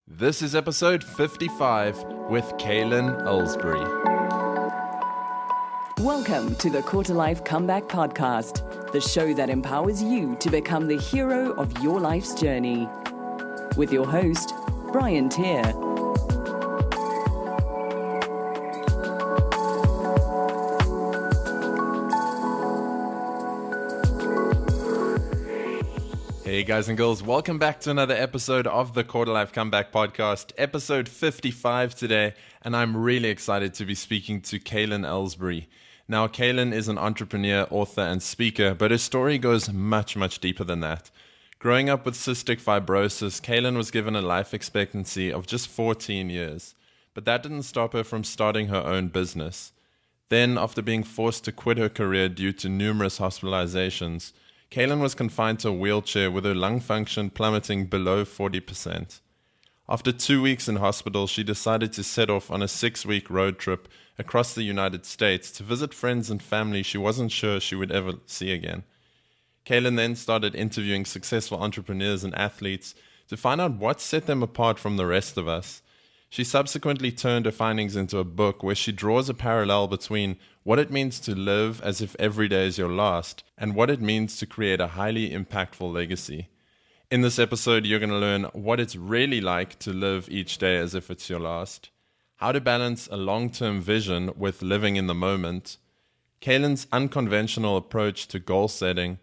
This is episode 55 with Klyn Elsbury. Welcome to the Quarter Life Comeback Podcast, the show that empowers you to become the hero of your life's journey. With your host, Brian Tier. Hey guys and girls, welcome back to another episode of the Quarter Life Comeback Podcast, episode 55 today, and I'm really excited to be speaking to Klyn Elsbury. Now, Klyn is an entrepreneur, author, and speaker, but his story goes much, much deeper than that. Growing up with cystic fibrosis, Klyn was given a life expectancy of just 14 years, but that didn't stop her from starting her own business. Then, after being forced to quit her career due to numerous hospitalizations, Klyn was confined to a wheelchair with her lung function plummeting below 40%. After 2 weeks in hospital, she decided to set off on a 6-week road trip across the United States to visit friends and family she wasn't sure she would ever see again. Klyn then started interviewing successful entrepreneurs and athletes to find out what set them apart from the rest of us. She subsequently turned her findings into a book where she draws a parallel between what it means to live as if every day is your last and what it means to create a highly impactful legacy. In this episode, you're going to learn what it's really like to live each day as if it's your last, how to balance a long-term vision with living in the moment, Klyn's unconventional approach to goal setting,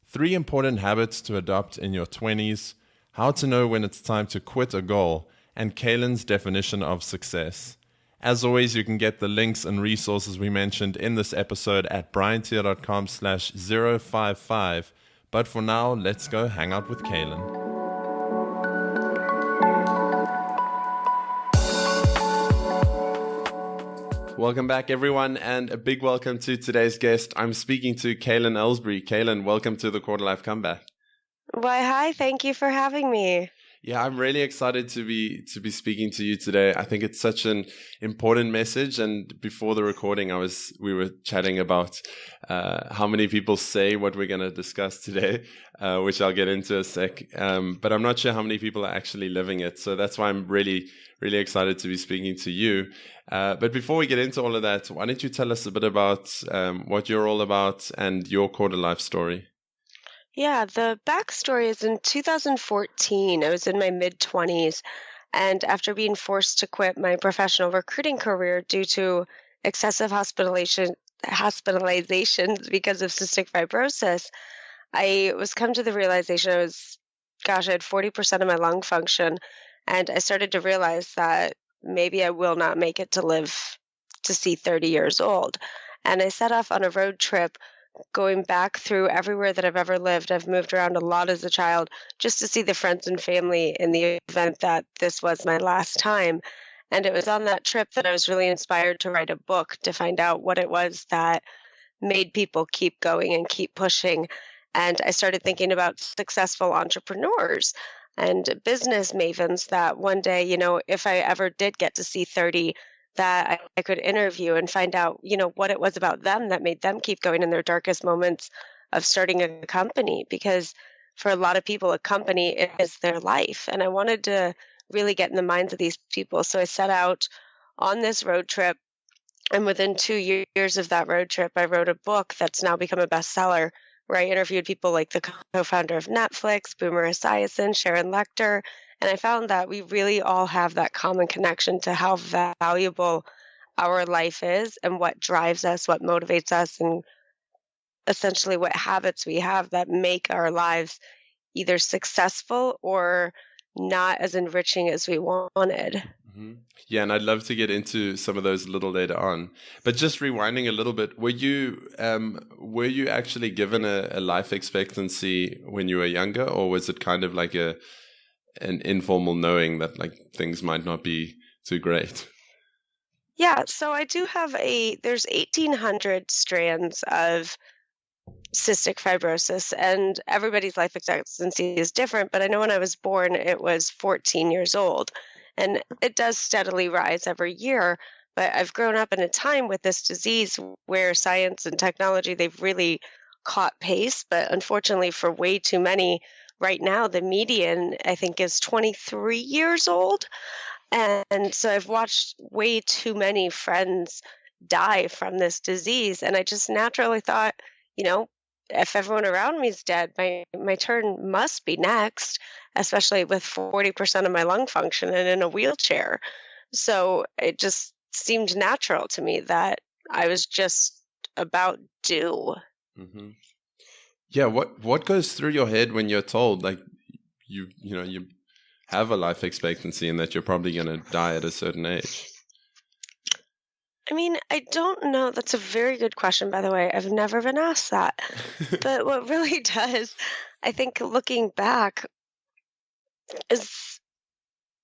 3 important habits to adopt in your 20s, how to know when it's time to quit a goal, and Klyn's definition of success. As always, you can get the links and resources we mentioned in this episode at briantier.com/055. But for now, let's go hang out with Klyn. Welcome back, everyone, and a big welcome to today's guest. I'm speaking to Klyn Elsbury. Klyn, welcome to the Quarter Life Comeback. Why, hi, thank you for having me. Yeah, I'm really excited to be speaking to you today. I think it's such an important message. And before the recording, we were chatting about how many people say what we're going to discuss today, which I'll get into a sec. But I'm not sure how many people are actually living it. So that's why I'm really, really excited to be speaking to you. But before we get into all of that, why don't you tell us a bit about what you're all about and your quarter life story? Yeah, the backstory is in 2014. I was in my mid-20s, and after being forced to quit my professional recruiting career due to excessive hospitalizations because of cystic fibrosis, I was come to the realization I had 40% of my lung function, and I started to realize that maybe I will not make it to live to see 30 years old. And I set off on a road trip going back through everywhere that I've ever lived. I've moved around a lot as a child just to see the friends and family in the event that this was my last time. And it was on that trip that I was really inspired to write a book to find out what it was that made people keep going and keep pushing. And I started thinking about successful entrepreneurs and business mavens that one day, if I ever did get to see 30, that I could interview and find out, what it was about them that made them keep going in their darkest moments of starting a company. Because for a lot of people, a company is their life. And I wanted to really get in the minds of these people. So I set out on this road trip. And within 2 years of that road trip, I wrote a book that's now become a bestseller, where I interviewed people like the co-founder of Netflix, Boomer Esiason, Sharon Lecter. And I found that we really all have that common connection to how valuable our life is and what drives us, what motivates us, and essentially what habits we have that make our lives either successful or not as enriching as we wanted. Mm-hmm. Yeah, and I'd love to get into some of those a little later on. But just rewinding a little bit, were you actually given a life expectancy when you were younger, or was it kind of like an informal knowing that like things might not be too great? Yeah, so I do have there's 1,800 strands of cystic fibrosis, and everybody's life expectancy is different, but I know when I was born, it was 14 years old, and it does steadily rise every year, but I've grown up in a time with this disease where science and technology, they've really caught pace, but unfortunately for way too many, right now, the median, I think, is 23 years old. And so I've watched way too many friends die from this disease. And I just naturally thought, you know, if everyone around me is dead, my turn must be next, especially with 40% of my lung function and in a wheelchair. So it just seemed natural to me that I was just about due. Hmm. Yeah, what goes through your head when you're told like you have a life expectancy and that you're probably going to die at a certain age? I mean, I don't know. That's a very good question, by the way. I've never been asked that. But what really does, I think, looking back, is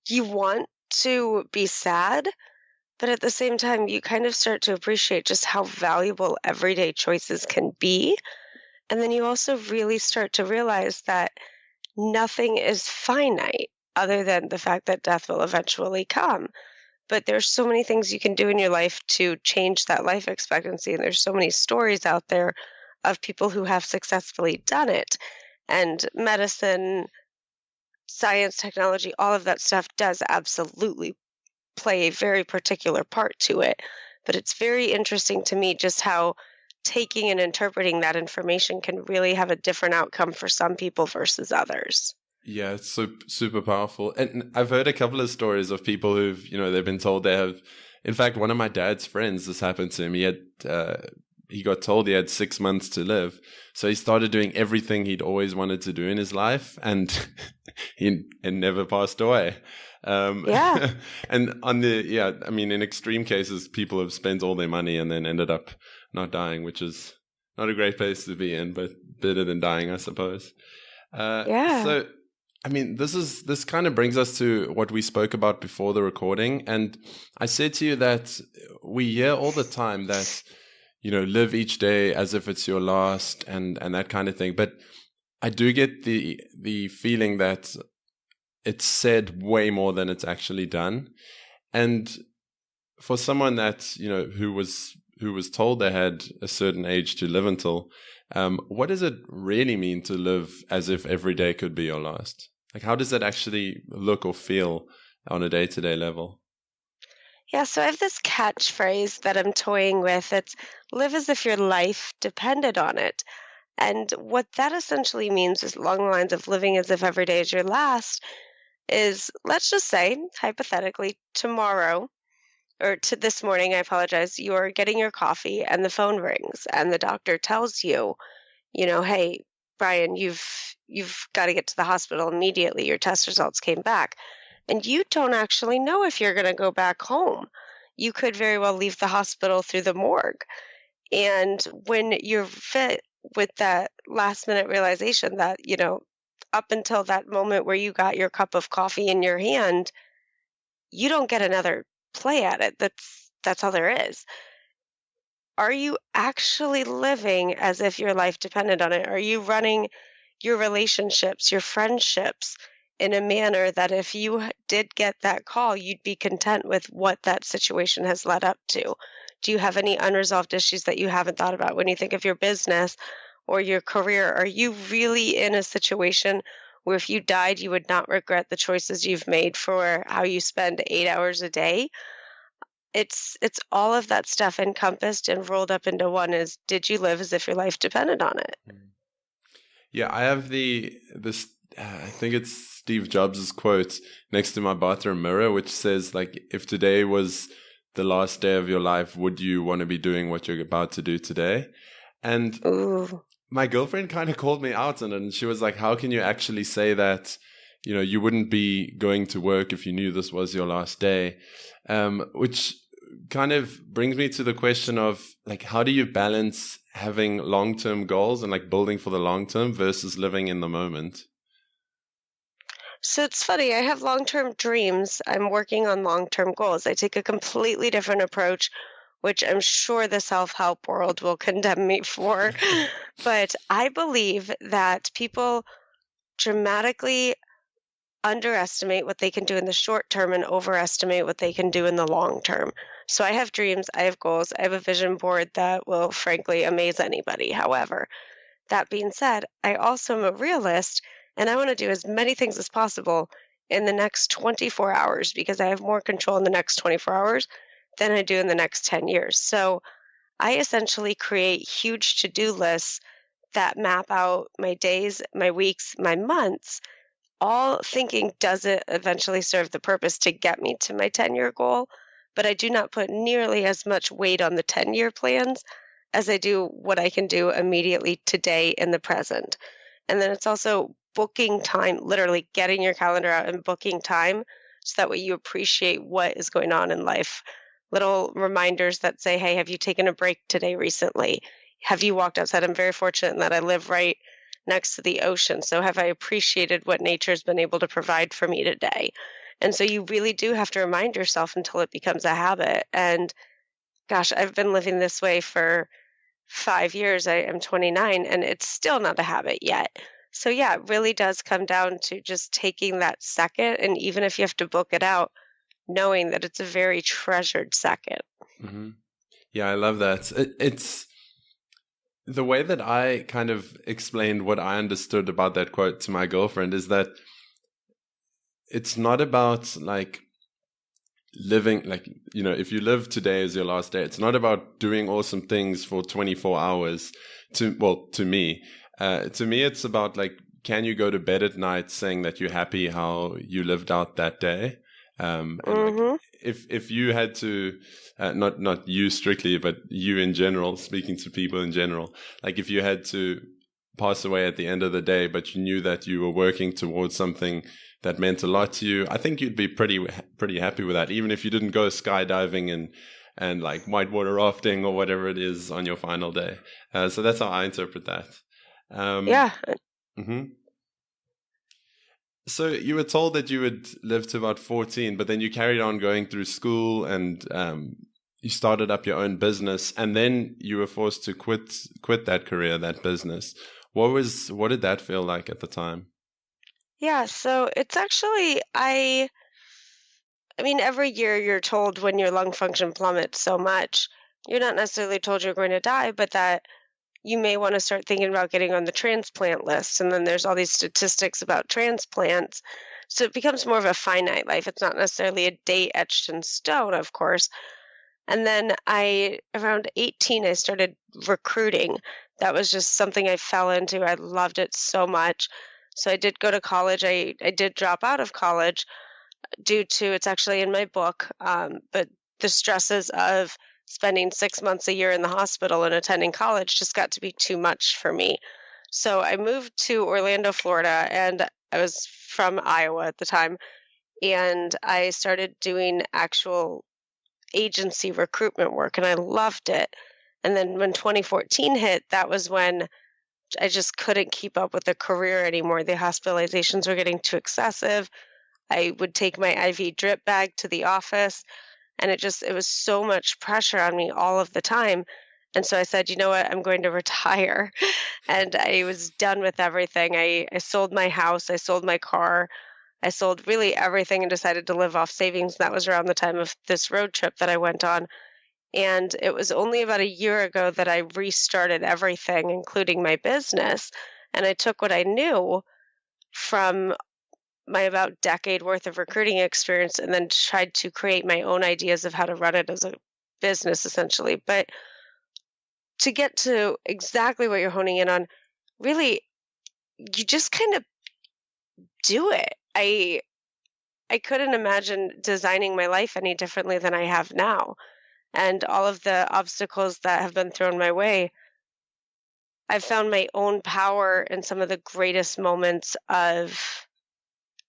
you want to be sad, but at the same time, you kind of start to appreciate just how valuable everyday choices can be. And then you also really start to realize that nothing is finite other than the fact that death will eventually come. But there's so many things you can do in your life to change that life expectancy. And there's so many stories out there of people who have successfully done it. And medicine, science, technology, all of that stuff does absolutely play a very particular part to it. But it's very interesting to me just how taking and interpreting that information can really have a different outcome for some people versus others. Yeah, it's super powerful. And I've heard a couple of stories of people who've, they've been told they have. In fact, one of my dad's friends, this happened to him. He got told he had 6 months to live. So he started doing everything he'd always wanted to do in his life, and he never passed away. Yeah. And in extreme cases, people have spent all their money and then ended up not dying, which is not a great place to be in, but better than dying, I suppose. Yeah. So, this kind of brings us to what we spoke about before the recording. And I said to you that we hear all the time that, live each day as if it's your last and that kind of thing. But I do get the feeling that it's said way more than it's actually done. And for someone that, who was told they had a certain age to live until, what does it really mean to live as if every day could be your last? Like, how does that actually look or feel on a day-to-day level? Yeah, so I have this catchphrase that I'm toying with. It's live as if your life depended on it. And what that essentially means is along the lines of living as if every day is your last is, let's just say, hypothetically, tomorrow, or to this morning, I apologize, you're getting your coffee and the phone rings and the doctor tells you, hey, Brian, you've got to get to the hospital immediately. Your test results came back. And you don't actually know if you're going to go back home. You could very well leave the hospital through the morgue. And when you're fit with that last minute realization that, up until that moment where you got your cup of coffee in your hand, you don't get another play at it. That's all there is. Are you actually living as if your life depended on it? Are you running your relationships, your friendships in a manner that if you did get that call, you'd be content with what that situation has led up to? Do you have any unresolved issues that you haven't thought about when you think of your business or your career? Are you really in a situation where if you died, you would not regret the choices you've made for how you spend 8 hours a day? It's all of that stuff encompassed and rolled up into one is, did you live as if your life depended on it? Yeah, I have I think it's Steve Jobs' quote next to my bathroom mirror, which says, like, if today was the last day of your life, would you want to be doing what you're about to do today? And Ooh. My girlfriend kind of called me out on it, and she was like, how can you actually say that, you wouldn't be going to work if you knew this was your last day? Which kind of brings me to the question of, like, how do you balance having long-term goals and like building for the long term versus living in the moment? So it's funny, I have long-term dreams. I'm working on long-term goals. I take a completely different approach, which I'm sure the self-help world will condemn me for. But I believe that people dramatically underestimate what they can do in the short term and overestimate what they can do in the long term. So I have dreams, I have goals, I have a vision board that will frankly amaze anybody. However, that being said, I also am a realist, And I want to do as many things as possible in the next 24 hours because I have more control in the next 24 hours than I do in the next 10 years. So I essentially create huge to-do lists that map out my days, my weeks, my months, all thinking, does it eventually serve the purpose to get me to my 10-year goal? But I do not put nearly as much weight on the 10-year plans as I do what I can do immediately today in the present. And then it's also booking time, literally getting your calendar out and booking time so that way you appreciate what is going on in life. Little reminders that say, hey, have you taken a break today recently? Have you walked outside? I'm very fortunate in that I live right next to the ocean. So have I appreciated what nature's been able to provide for me today? And so you really do have to remind yourself until it becomes a habit. And gosh, I've been living this way for 5 years. I am 29 and it's still not a habit yet. So yeah, it really does come down to just taking that second. And even if you have to book it out, knowing that it's a very treasured second. Mm-hmm. Yeah, I love that. It's the way that I kind of explained what I understood about that quote to my girlfriend is that it's not about like living, like, you know, if you live today as your last day, it's not about doing awesome things for 24 hours to me. To me, it's about like, can you go to bed at night saying that you're happy how you lived out that day? And like, if you had to, not you strictly, but you in general, speaking to people in general, like if you had to pass away at the end of the day, but you knew that you were working towards something that meant a lot to you, I think you'd be pretty happy with that, even if you didn't go skydiving and like whitewater rafting or whatever it is on your final day. So that's how I interpret that. Yeah. Mm-hmm. So you were told that you would live to about 14, but then you carried on going through school and you started up your own business, and then you were forced to quit that career, that business. What did that feel like at the time? Yeah, so it's actually I mean every year you're told when your lung function plummets so much, you're not necessarily told you're going to die, but that you may want to start thinking about getting on the transplant list. And then there's all these statistics about transplants. So it becomes more of a finite life. It's not necessarily a date etched in stone, of course. And then around 18, I started recruiting. That was just something I fell into. I loved it so much. So I did go to college. I did drop out of college due to, it's actually in my book, but the stresses of spending 6 months a year in the hospital and attending college just got to be too much for me. So I moved to Orlando, Florida, and I was from Iowa at the time. And I started doing actual agency recruitment work, and I loved it. And then when 2014 hit, that was when I just couldn't keep up with the career anymore. The hospitalizations were getting too excessive. I would take my IV drip bag to the office, and it was so much pressure on me all of the time. And so I said, you know what, I'm going to retire. And I was done with everything. I sold my house, I sold my car, I sold really everything and decided to live off savings. That was around the time of this road trip that I went on. And it was only about a year ago that I restarted everything, including my business. And I took what I knew from my about decade worth of recruiting experience and then tried to create my own ideas of how to run it as a business, essentially. But to get to exactly what you're honing in on, really, you just kind of do it. I couldn't imagine designing my life any differently than I have now. And all of the obstacles that have been thrown my way, I've found my own power in some of the greatest moments of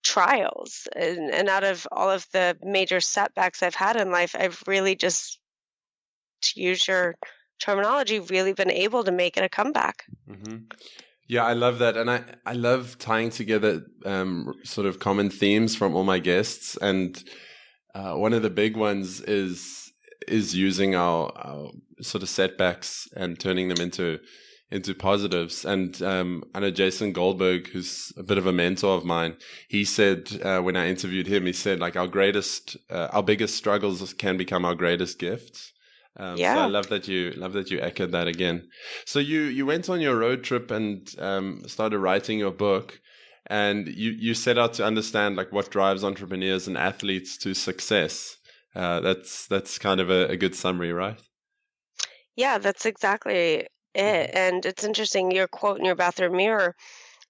trials. And out of all of the major setbacks I've had in life, I've really just, to use your terminology, really been able to make it a comeback. Mm-hmm. Yeah, I love that. And I love tying together sort of common themes from all my guests. And one of the big ones is using our sort of setbacks and turning them into positives. And I know Jason Goldberg, who's a bit of a mentor of mine, he said when I interviewed him, he said like our biggest struggles can become our greatest gifts. So I love that you echoed that again. So you went on your road trip and started writing your book. And you set out to understand like what drives entrepreneurs and athletes to success. That's kind of a good summary, right? Yeah, that's exactly it. And it's interesting, your quote in your bathroom mirror,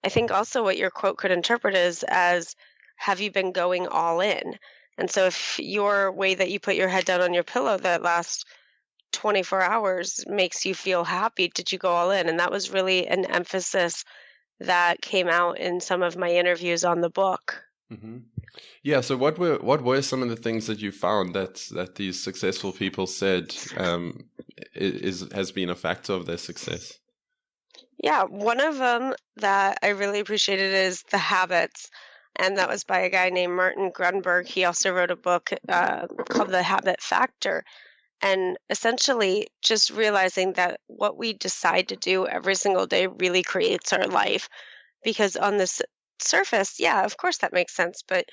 I think also what your quote could interpret is as, have you been going all in? And so if your way that you put your head down on your pillow that last 24 hours makes you feel happy, did you go all in? And that was really an emphasis that came out in some of my interviews on the book. Mm-hmm. Yeah. So what were some of the things that you found that these successful people said has been a factor of their success? Yeah, one of them that I really appreciated is the habits, and that was by a guy named Martin Grunberg. He also wrote a book called The Habit Factor, and essentially just realizing that what we decide to do every single day really creates our life. Because on this surface, yeah, of course that makes sense, but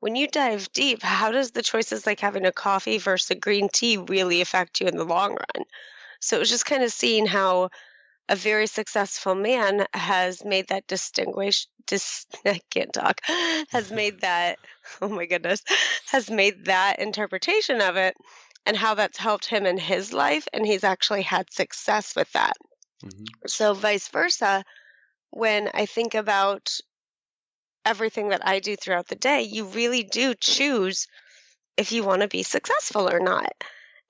when you dive deep, how does the choices like having a coffee versus a green tea really affect you in the long run? So it was just kind of seeing how a very successful man has made that I can't talk, has made that, oh my goodness, has made that interpretation of it and how that's helped him in his life. And he's actually had success with that. Mm-hmm. So vice versa, when I think about everything that I do throughout the day, you really do choose if you want to be successful or not.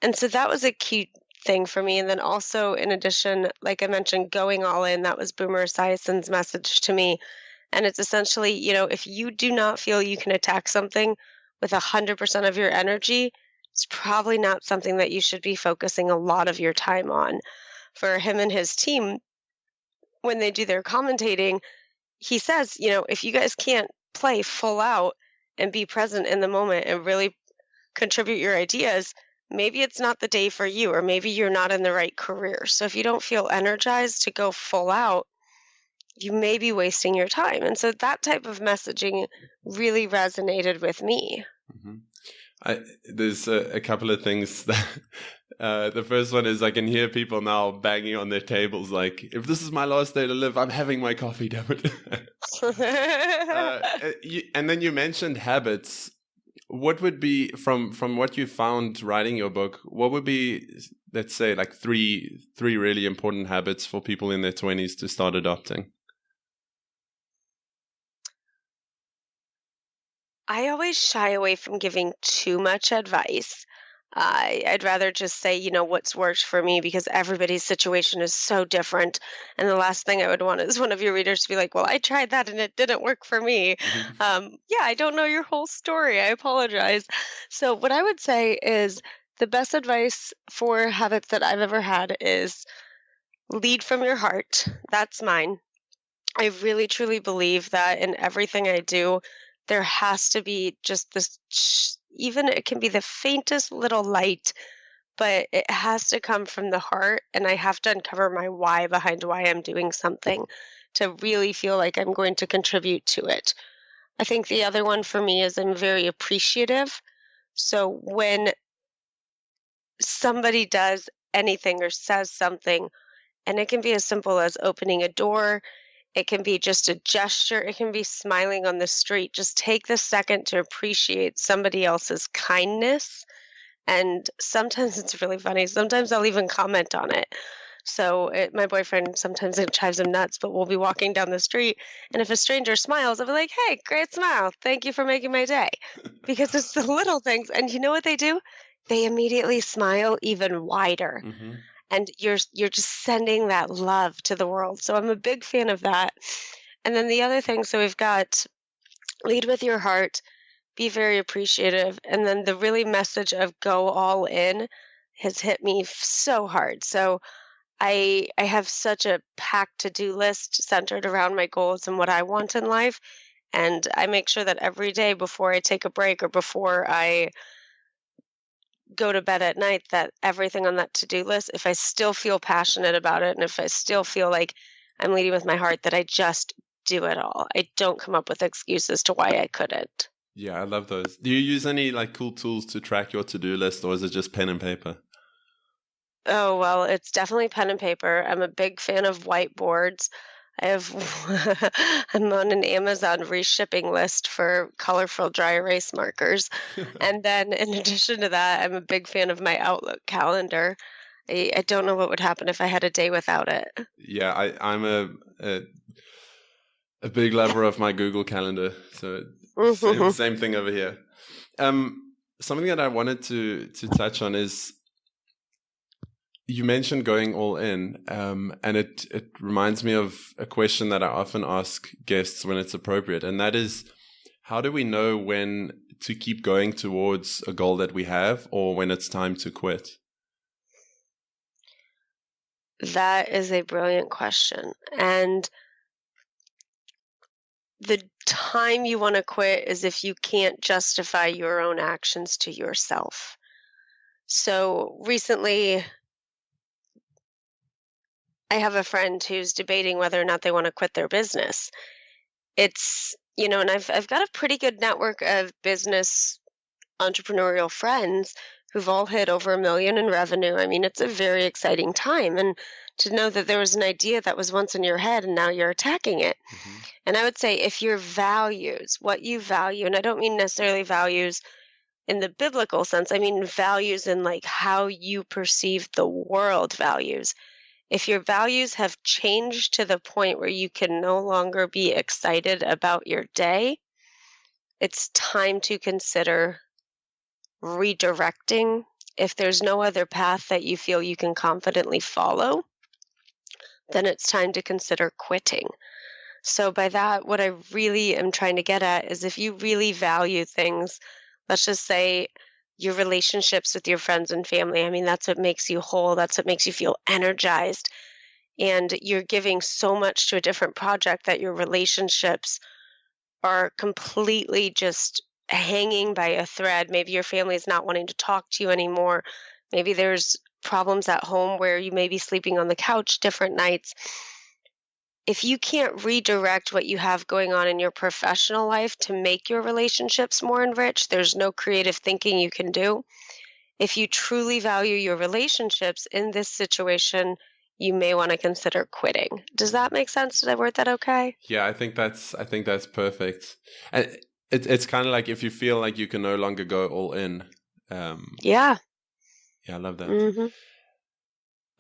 And so that was a key thing for me. And then also, in addition, like I mentioned, going all in, that was Boomer Esiason's message to me. And it's essentially, if you do not feel you can attack something with 100% of your energy, it's probably not something that you should be focusing a lot of your time on. For him and his team, when they do their commentating, he says, if you guys can't play full out and be present in the moment and really contribute your ideas, maybe it's not the day for you, or maybe you're not in the right career. So if you don't feel energized to go full out, you may be wasting your time. And so that type of messaging really resonated with me. Mm-hmm. There's a couple of things that the first one is I can hear people now banging on their tables like, if this is my last day to live, I'm having my coffee, damn it. And then you mentioned habits. What would be, from what you found writing your book, what would be, let's say, like three really important habits for people in their 20s to start adopting? I always shy away from giving too much advice. I'd rather just say, what's worked for me, because everybody's situation is so different. And the last thing I would want is one of your readers to be like, well, I tried that and it didn't work for me. Yeah, I don't know your whole story. I apologize. So what I would say is the best advice for habits that I've ever had is lead from your heart. That's mine. I really, truly believe that in everything I do, there has to be just this, even it can be the faintest little light, but it has to come from the heart. And I have to uncover my why behind why I'm doing something to really feel like I'm going to contribute to it. I think the other one for me is I'm very appreciative. So when somebody does anything or says something, and it can be as simple as opening a door, it can be just a gesture. It can be smiling on the street. Just take the second to appreciate somebody else's kindness. And sometimes it's really funny. Sometimes I'll even comment on it. So my boyfriend, sometimes it drives him nuts, but we'll be walking down the street. And if a stranger smiles, I'll be like, hey, great smile. Thank you for making my day. Because it's the little things. And you know what they do? They immediately smile even wider. Mm-hmm. And you're just sending that love to the world. So I'm a big fan of that. And then the other thing, so we've got lead with your heart, be very appreciative, and then the really message of go all in has hit me so hard. So I have such a packed to-do list centered around my goals and what I want in life, and I make sure that every day before I take a break or before I go to bed at night, that everything on that to-do list, if I still feel passionate about it and if I still feel like I'm leading with my heart, that I just do it all. I don't come up with excuses to why I couldn't. Yeah, I love those. Do you use any like cool tools to track your to-do list, or is it just pen and paper? Oh, well, it's definitely pen and paper. I'm a big fan of whiteboards. I have I'm on an Amazon reshipping list for colorful dry erase markers. And then in addition to that, I'm a big fan of my Outlook calendar. I don't know what would happen if I had a day without it. Yeah, I'm a big lover of my Google Calendar, so same thing over here. Something that I wanted to touch on is, you mentioned going all in, and it reminds me of a question that I often ask guests when it's appropriate, and that is, how do we know when to keep going towards a goal that we have, or when it's time to quit? That is a brilliant question. And the time you want to quit is if you can't justify your own actions to yourself. So recently, I have a friend who's debating whether or not they want to quit their business. It's, and I've got a pretty good network of business entrepreneurial friends who've all hit over $1 million in revenue. I mean, it's a very exciting time. And to know that there was an idea that was once in your head and now you're attacking it. Mm-hmm. And I would say if your values, what you value, and I don't mean necessarily values in the biblical sense, I mean values in like how you perceive the world values. If your values have changed to the point where you can no longer be excited about your day, it's time to consider redirecting. If there's no other path that you feel you can confidently follow, then it's time to consider quitting. So by that, what I really am trying to get at is if you really value things, let's just say your relationships with your friends and family, I mean, that's what makes you whole. That's what makes you feel energized. And you're giving so much to a different project that your relationships are completely just hanging by a thread. Maybe your family is not wanting to talk to you anymore. Maybe there's problems at home where you may be sleeping on the couch different nights. If you can't redirect what you have going on in your professional life to make your relationships more enriched, there's no creative thinking you can do. If you truly value your relationships in this situation, you may want to consider quitting. Does that make sense? Did I word that okay? Yeah, I think that's perfect. And it's kind of like if you feel like you can no longer go all in. Yeah. Yeah, I love that. Mm-hmm.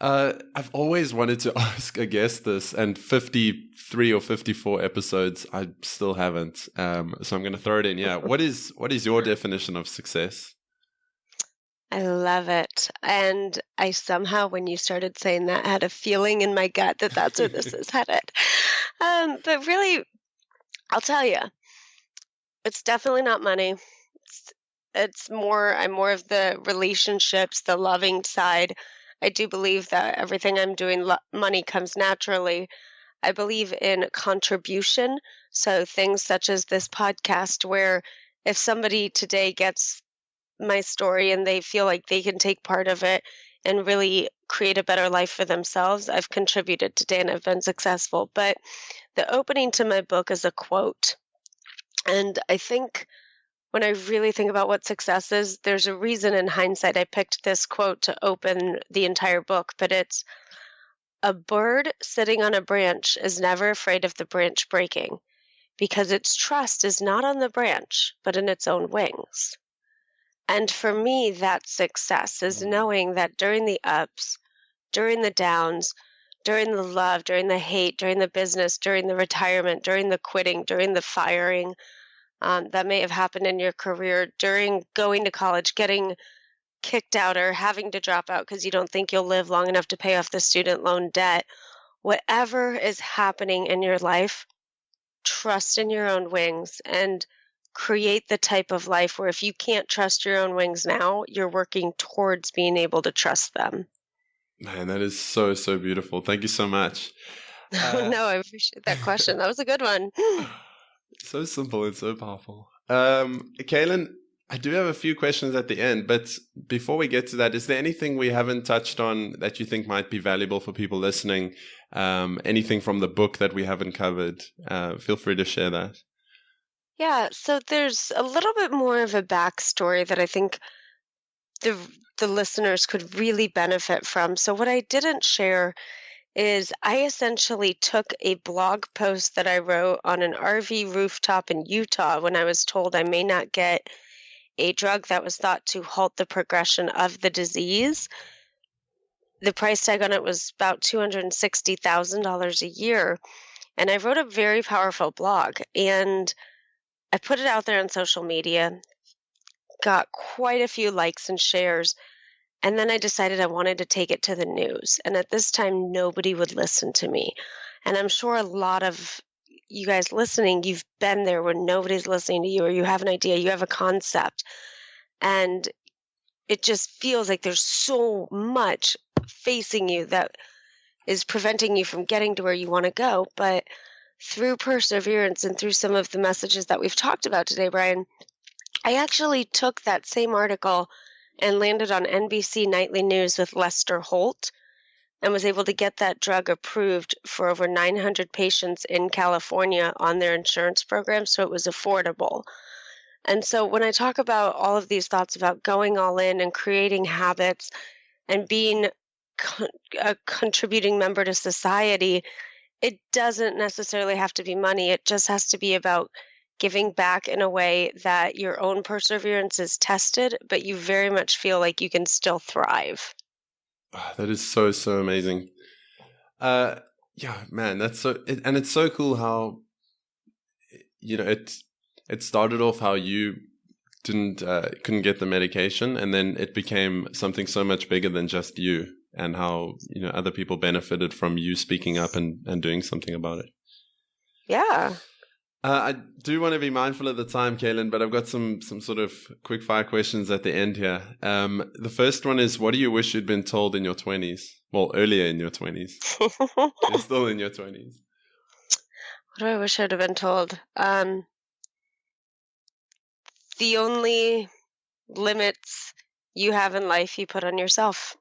I've always wanted to ask a guest this, and 53 or 54 episodes, I still haven't. So I'm going to throw it in. Yeah, what is your definition of success? I love it. And I somehow, when you started saying that, had a feeling in my gut that that's where this is headed. But really, I'll tell you, it's definitely not money. I'm more of the relationships, the loving side. I do believe that everything I'm doing, money comes naturally. I believe in contribution. So things such as this podcast, where if somebody today gets my story and they feel like they can take part of it and really create a better life for themselves, I've contributed today and I've been successful. But the opening to my book is a quote. And I think when I really think about what success is, there's a reason in hindsight I picked this quote to open the entire book, but it's, "A bird sitting on a branch is never afraid of the branch breaking because its trust is not on the branch, but in its own wings." And for me, that's success, is knowing that during the ups, during the downs, during the love, during the hate, during the business, during the retirement, during the quitting, during the firing, that may have happened in your career, during going to college, getting kicked out or having to drop out because you don't think you'll live long enough to pay off the student loan debt. Whatever is happening in your life, trust in your own wings and create the type of life where if you can't trust your own wings now, you're working towards being able to trust them. Man, that is so, so beautiful. Thank you so much. No, I appreciate that question. That was a good one. So simple and so powerful. Kaylin, I do have a few questions at the end, but before we get to that, is there anything we haven't touched on that you think might be valuable for people listening? Anything from the book that we haven't covered? Feel free to share that. Yeah, so there's a little bit more of a backstory that I think the listeners could really benefit from. So what I didn't share is I essentially took a blog post that I wrote on an RV rooftop in Utah when I was told I may not get a drug that was thought to halt the progression of the disease. The price tag on it was about $260,000 a year. And I wrote a very powerful blog, and I put it out there on social media, got quite a few likes and shares. And then I decided I wanted to take it to the news. And at this time, nobody would listen to me. And I'm sure a lot of you guys listening, you've been there when nobody's listening to you, or you have an idea, you have a concept. And it just feels like there's so much facing you that is preventing you from getting to where you want to go. But through perseverance and through some of the messages that we've talked about today, Brian, I actually took that same article and landed on NBC Nightly News with Lester Holt and was able to get that drug approved for over 900 patients in California on their insurance program, so it was affordable. And so when I talk about all of these thoughts about going all in and creating habits and being a contributing member to society, it doesn't necessarily have to be money. It just has to be about giving back in a way that your own perseverance is tested, but you very much feel like you can still thrive. Oh, that is so, so amazing. Yeah, man, that's and it's so cool how, it started off how you couldn't get the medication, and then it became something so much bigger than just you, and how, other people benefited from you speaking up and doing something about it. Yeah. I do want to be mindful of the time, Kaylin, but I've got some sort of quick fire questions at the end here. The first one is, what do you wish you'd been told in your 20s? Well, earlier in your 20s. You're still in your 20s. What do I wish I'd have been told? The only limits you have in life you put on yourself.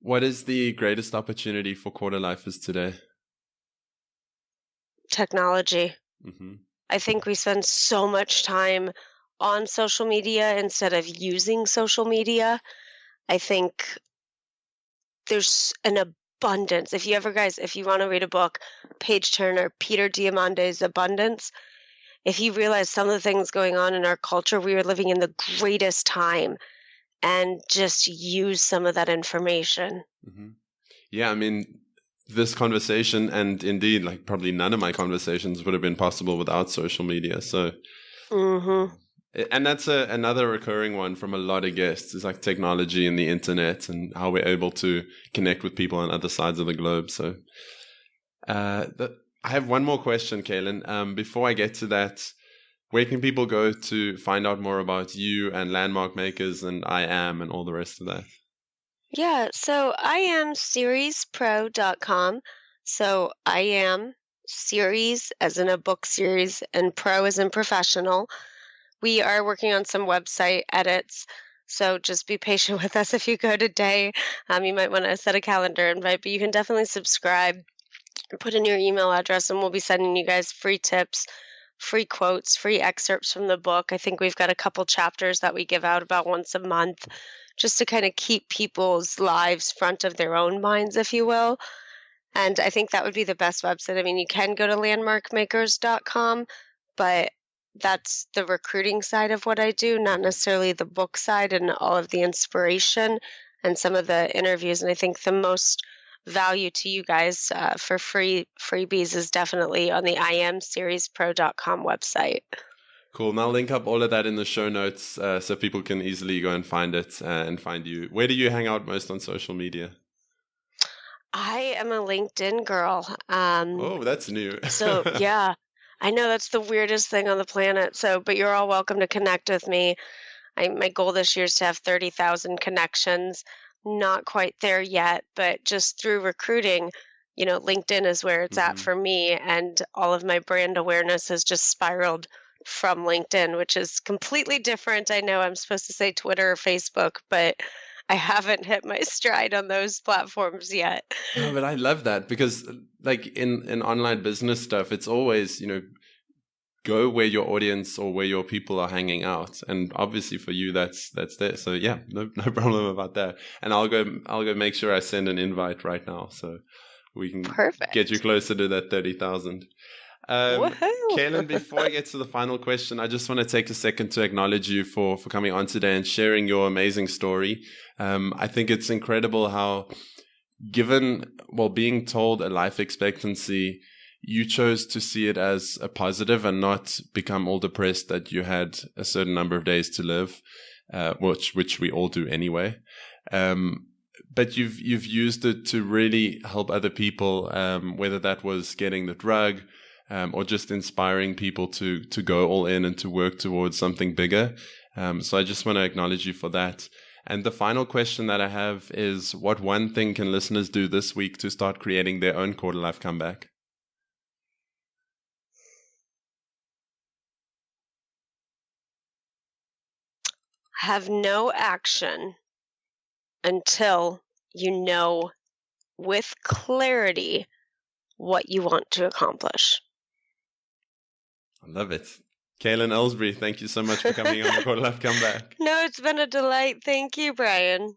What is the greatest opportunity for quarter lifers today? Technology. Mm-hmm. I think we spend so much time on social media instead of using social media. I think there's an abundance. If you want to read a book, Page Turner, Peter Diamandis' Abundance, if you realize some of the things going on in our culture, we are living in the greatest time, and just use some of that information. Mm-hmm. Yeah, I mean, this conversation, and indeed, like, probably none of my conversations would have been possible without social media. So, and that's another recurring one from a lot of guests, is like technology and the internet and how we're able to connect with people on other sides of the globe. So, I have one more question, Kaylin. Before I get to that, where can people go to find out more about you and Landmark Makers and I Am and all the rest of that? Yeah, so I am seriespro.com. So I am series as in a book series and pro as in professional. We are working on some website edits, so just be patient with us if you go today. You might want to set a calendar invite, but you can definitely subscribe, put in your email address, and we'll be sending you guys free tips, free quotes, free excerpts from the book. I think we've got a couple chapters that we give out about once a month, just to kind of keep people's lives front of their own minds, if you will. And I think that would be the best website. I mean, you can go to landmarkmakers.com, but that's the recruiting side of what I do, not necessarily the book side and all of the inspiration and some of the interviews. And I think the most value to you guys for freebies is definitely on the imseriespro.com website. Cool. And I'll link up all of that in the show notes so people can easily go and find it and find you. Where do you hang out most on social media? I am a LinkedIn girl. Oh, that's new. So, yeah, I know that's the weirdest thing on the planet. So, but you're all welcome to connect with me. My goal this year is to have 30,000 connections. Not quite there yet, but just through recruiting, LinkedIn is where it's at for me. And all of my brand awareness has just spiraled from LinkedIn, which is completely different. I know I'm supposed to say Twitter or Facebook, but I haven't hit my stride on those platforms yet. No, but I love that because, like, in online business stuff, it's always, go where your audience or where your people are hanging out. And obviously for you, that's there. So yeah, no problem about that. And I'll go make sure I send an invite right now, so we can get you closer to that 30,000. Klyn, before I get to the final question, I just want to take a second to acknowledge you for coming on today and sharing your amazing story. I think it's incredible how, being told a life expectancy, you chose to see it as a positive and not become all depressed that you had a certain number of days to live, which we all do anyway. But you've used it to really help other people, whether that was getting the drug, or just inspiring people to go all in and to work towards something bigger. So I just want to acknowledge you for that. And the final question that I have is, what one thing can listeners do this week to start creating their own quarter life comeback? Have no action until you know with clarity what you want to accomplish. I love it. Klyn Elsbury, thank you so much for coming on the Quarter Life Comeback. No, it's been a delight. Thank you, Brian.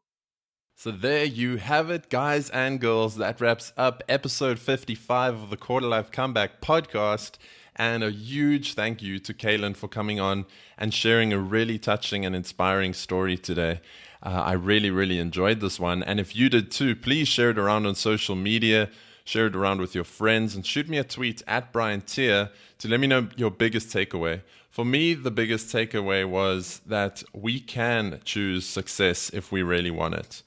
So there you have it, guys and girls. That wraps up episode 55 of the Quarter Life Comeback podcast. And a huge thank you to Klyn for coming on and sharing a really touching and inspiring story today. I really, really enjoyed this one. And if you did too, please share it around on social media, share it around with your friends, and shoot me a tweet at Brian Tier to let me know your biggest takeaway. For me, the biggest takeaway was that we can choose success if we really want it.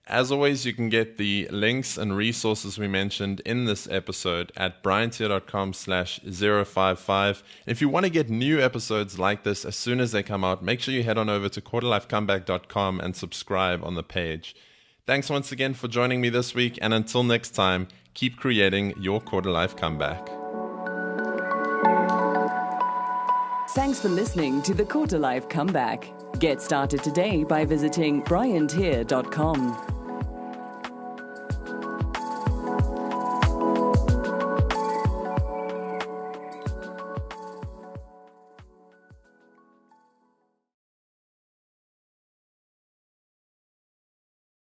As always, you can get the links and resources we mentioned in this episode at briantier.com/055. If you want to get new episodes like this as soon as they come out, make sure you head on over to quarterlifecomeback.com and subscribe on the page. Thanks once again for joining me this week, and until next time, keep creating your quarter life comeback. Thanks for listening to the Quarter Life Comeback. Get started today by visiting briantier.com.